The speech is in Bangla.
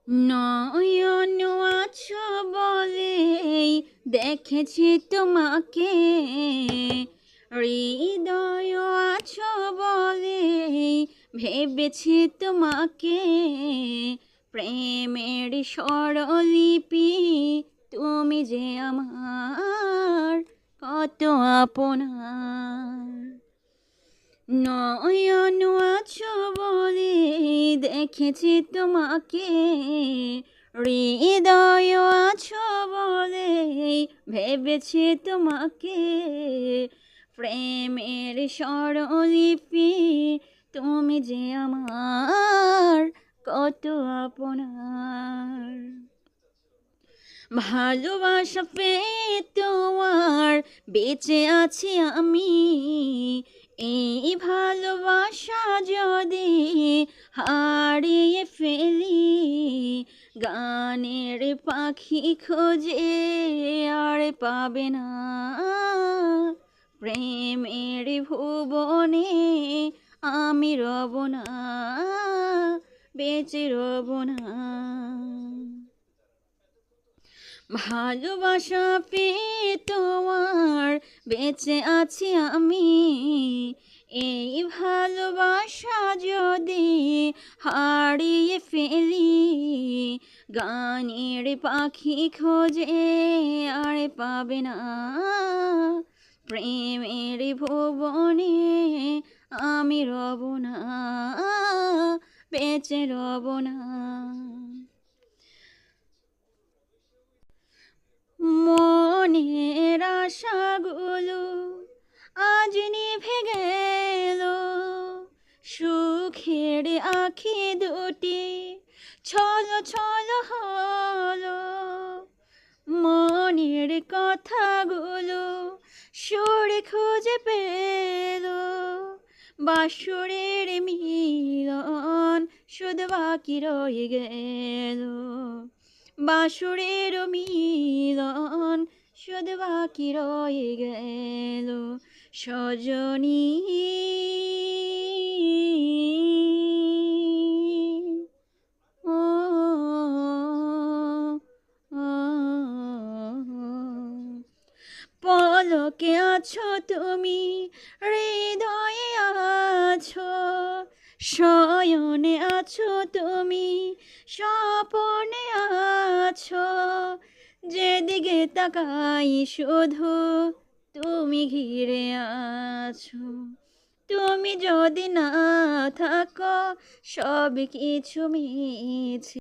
নয়ন আছো বলেই দেখেছি তোমাকে, হৃদয় আছো বলেই ভেবেছি তোমাকে। প্রেমের স্বরলিপি তুমি যে আমার কত আপনার। নয়ন আছো বলে দেখেছি তোমাকে, হৃদয় আছো বলে ভেবেছি তোমাকে। প্রেমের স্বরলিপি তুমি যে আমার কত আপনার। ভালোবাসা পেয়ে তোমার বেঁচে আছি আমি, এই ভালোবাসা যদি হারিয়ে ফেলি, গানের পাখি খোঁজে আর পাবে না, প্রেমের ভুবনে আমি রব না, বেঁচে রব না। ভালোবাসা পেয়ে তোমার বেঁচে আছি আমি, এই ভালোবাসা যদি হারিয়ে ফেলি, গানের পাখি খোঁজে আর পাবে না, প্রেমের ভুবনে আমি রব না, বেঁচে রব না। মনের আশাগুলো আজ নিভে গেল, সুখের আঁখি দুটি ছলো ছলো হলো। মনের কথাগুলো সুরে খুঁজে পেল, বাঁশরের মিলন শুধু বাকি রয়ে গেল, বাঁশরের মিলন শুধু বাকি রয়ে গেল। সজনী ও, ও, পলকে আছো তুমি, হৃদয়ে আছো, শয়নে আছো তুমি, স্বপনে আছো। যেদিকে তাকাই শুধু তুমি ঘিরে আছো। তুমি যদি না থাকো সব কিছু মিছে।